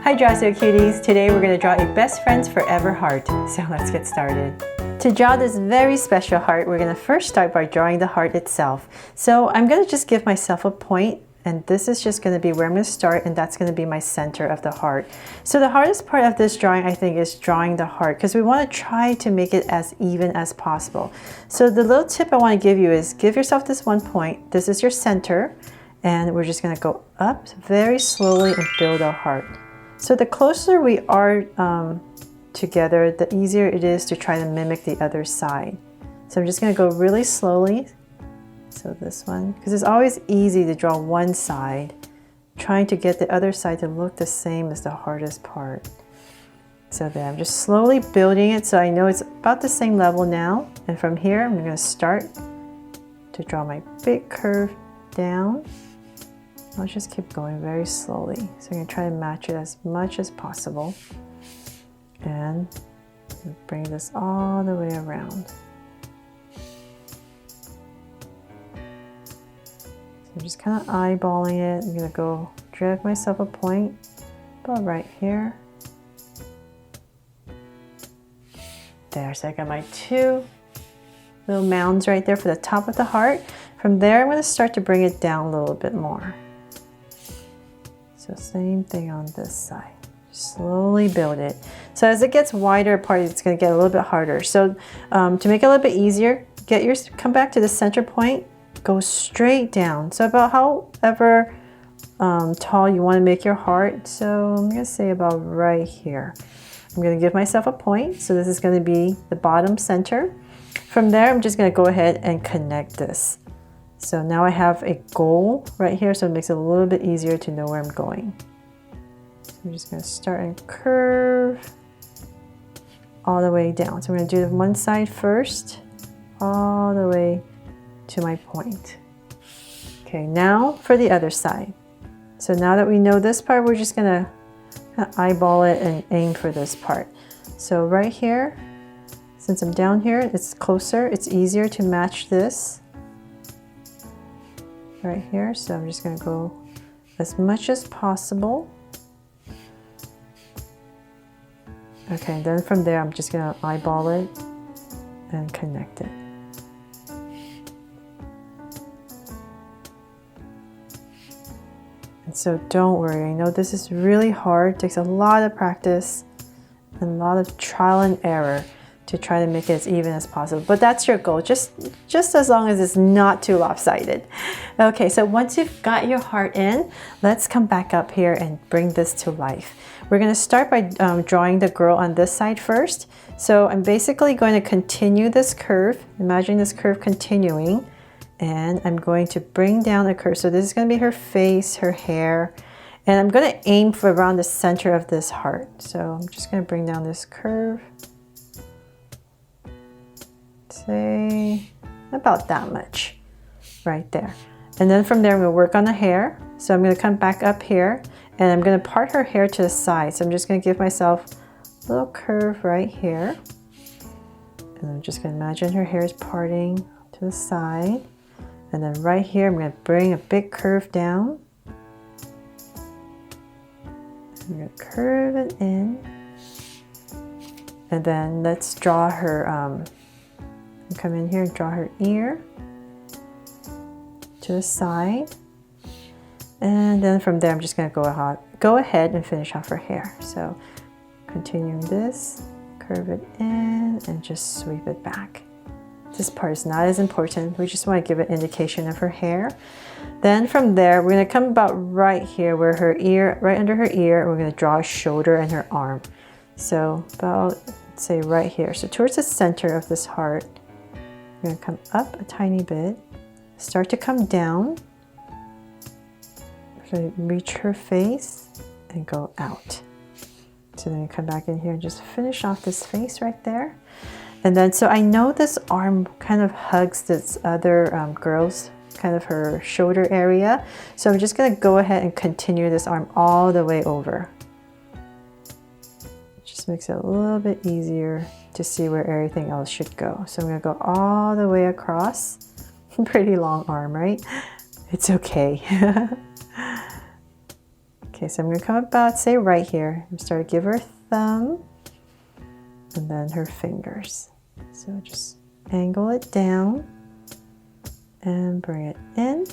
Hi Draw So Cuties! Today we're going to draw a best friends forever heart. So let's get started. To draw this very special heart, we're going to first start by drawing the heart itself. So I'm going to just give myself a point, and this is just going to be where I'm going to start, and that's going to be my center of the heart. So the hardest part of this drawing, I think, is drawing the heart, because we want to try to make it as even as possible. So the little tip I want to give you is give yourself this one point. This is your center, and we're just going to go up very slowly and build our heart. So the closer we are together, the easier it is to try to mimic the other side. So I'm just going to go really slowly. So this one, because it's always easy to draw one side, trying to get the other side to look the same is the hardest part. So then I'm just slowly building it so I know it's about the same level now. And from here, I'm going to start to draw my big curve down. I'll just keep going very slowly. So I'm going to try to match it as much as possible. And bring this all the way around. So I'm just kind of eyeballing it. I'm going to go drag myself a point about right here. There, so I got my two little mounds right there for the top of the heart. From there, I'm going to start to bring it down a little bit more. So same thing on this side. Slowly build it. So as it gets wider apart, it's going to get a little bit harder. So to make it a little bit easier, come back to the center point, go straight down. So about however tall you want to make your heart. So I'm going to say about right here. I'm going to give myself a point. So this is going to be the bottom center. From there, I'm just going to go ahead and connect this. So now I have a goal right here, so it makes it a little bit easier to know where I'm going. So I'm just going to start and curve all the way down. So I'm going to do the one side first, all the way to my point. Okay, now for the other side. So now that we know this part, we're just going to eyeball it and aim for this part. So right here, since I'm down here, it's closer, it's easier to match this. Right here, so I'm just going to go as much as possible. Okay, then from there I'm just going to eyeball it and connect it. And so don't worry, I know this is really hard, it takes a lot of practice and a lot of trial and error to try to make it as even as possible. But that's your goal, just as long as it's not too lopsided. Okay, so once you've got your heart in, let's come back up here and bring this to life. We're going to start by drawing the girl on this side first. So I'm basically going to continue this curve. Imagine this curve continuing. And I'm going to bring down a curve. So this is going to be her face, her hair. And I'm going to aim for around the center of this heart. So I'm just going to bring down this curve. Say about that much right there. And then from there, I'm going to work on the hair. So I'm going to come back up here and I'm going to part her hair to the side. So I'm just going to give myself a little curve right here. And I'm just going to imagine her hair is parting to the side. And then right here, I'm going to bring a big curve down. I'm going to curve it in. And then let's draw her, come in here and draw her ear to the side. And then from there, I'm just going to go ahead and finish off her hair. So continuing this, curve it in and just sweep it back. This part is not as important. We just want to give an indication of her hair. Then from there, we're going to come about right here where her ear, right under her ear, we're going to draw a shoulder and her arm. So about, let's say right here. So towards the center of this heart, we're going to come up a tiny bit, start to come down, so reach her face and go out. So then you come back in here and just finish off this face right there. And then, so I know this arm kind of hugs this other girl's, kind of her shoulder area. So I'm just going to go ahead and continue this arm all the way over. It just makes it a little bit easier to see where everything else should go. So I'm going to go all the way across. Pretty long arm, right? It's okay. Okay, so I'm going to come about, say right here. I'm start to give her a thumb and then her fingers. So just angle it down and bring it in.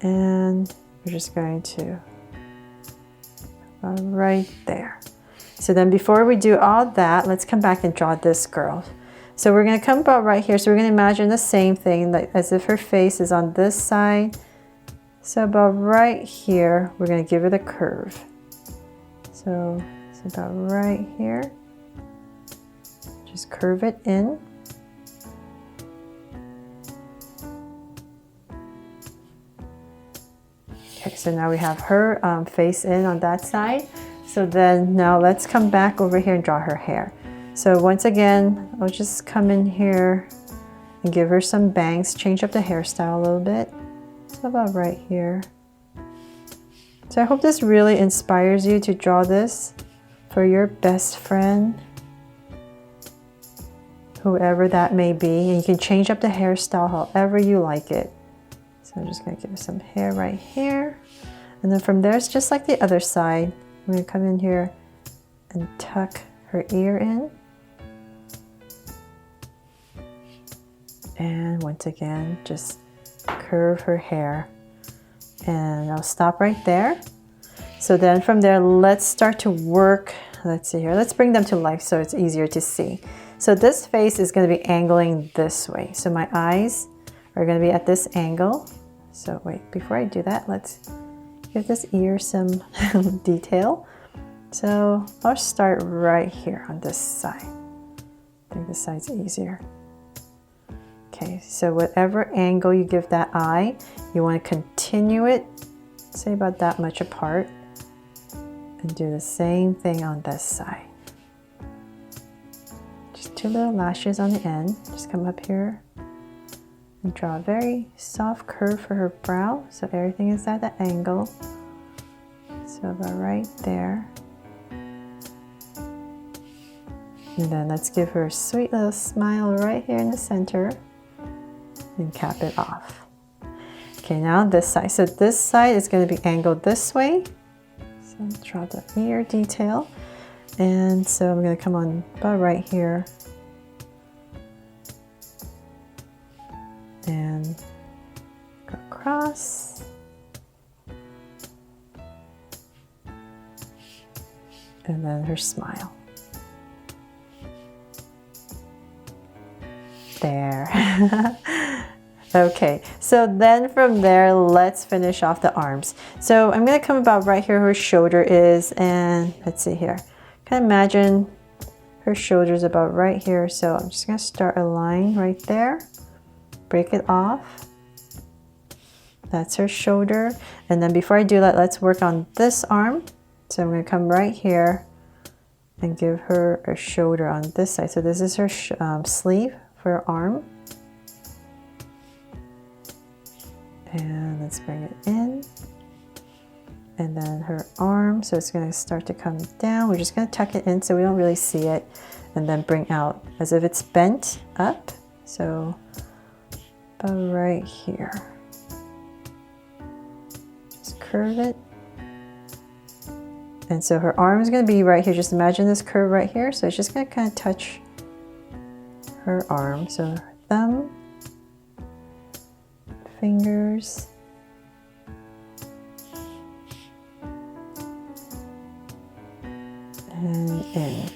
And we're just going to right there. So then before we do all that, let's come back and draw this girl. So we're going to come about right here. So we're going to imagine the same thing, like as if her face is on this side. So about right here, we're going to give it a curve. So it's about right here. Just curve it in. Okay, so now we have her face in on that side. So then now let's come back over here and draw her hair. So once again, I'll just come in here and give her some bangs, change up the hairstyle a little bit. So about right here. So I hope this really inspires you to draw this for your best friend, whoever that may be. And you can change up the hairstyle however you like it. So I'm just going to give her some hair right here. And then from there, it's just like the other side. I'm going to come in here and tuck her ear in. And once again, just curve her hair. And I'll stop right there. So then from there, let's start to work. Let's see here. Let's bring them to life so it's easier to see. So this face is going to be angling this way. So my eyes are going to be at this angle. So wait, before I do that, let's give this ear some detail. So I'll start right here on this side. I think this side's easier. Okay, so whatever angle you give that eye, you want to continue it, say about that much apart, and do the same thing on this side. Just 2 little lashes on the end. Just come up here and draw a very soft curve for her brow, so everything is at the angle. So about right there. And then let's give her a sweet little smile right here in the center and cap it off. Okay, now this side. So this side is going to be angled this way. So draw the ear detail. And so I'm going to come on about right here. And go across. And then her smile. There. Okay, so then from there, let's finish off the arms. So I'm going to come about right here where her shoulder is, and let's see here. Kind of imagine her shoulder's about right here. So I'm just going to start a line right there, break it off. That's her shoulder. And then before I do that, let's work on this arm. So I'm going to come right here and give her a shoulder on this side. So this is her sleeve for her arm. And let's bring it in. And then her arm, so it's going to start to come down. We're just going to tuck it in so we don't really see it. And then bring out as if it's bent up. So about right here. Just curve it. And so her arm is going to be right here. Just imagine this curve right here. So it's just going to kind of touch her arm. So her thumb, fingers, and in.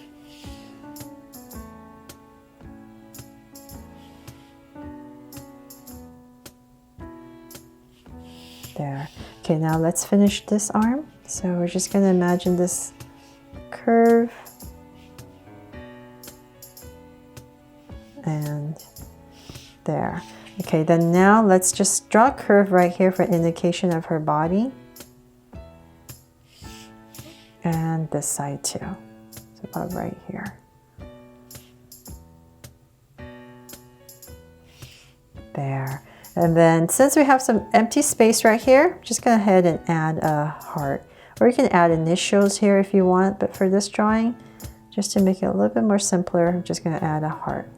There. Okay, now let's finish this arm. So we're just going to imagine this curve. And there. Okay, then now let's just draw a curve right here for an indication of her body. And this side too. So about right here. There. And then since we have some empty space right here, just go ahead and add a heart. Or you can add initials here if you want, but for this drawing, just to make it a little bit more simpler, I'm just going to add a heart.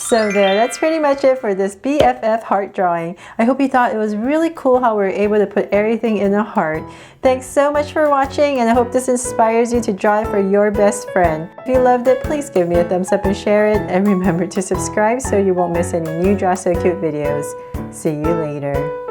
So there, that's pretty much it for this BFF heart drawing. I hope you thought it was really cool how we were able to put everything in a heart. Thanks so much for watching, and I hope this inspires you to draw it for your best friend. If you loved it, please give me a thumbs up and share it, and remember to subscribe so you won't miss any new Draw So Cute videos. See you later.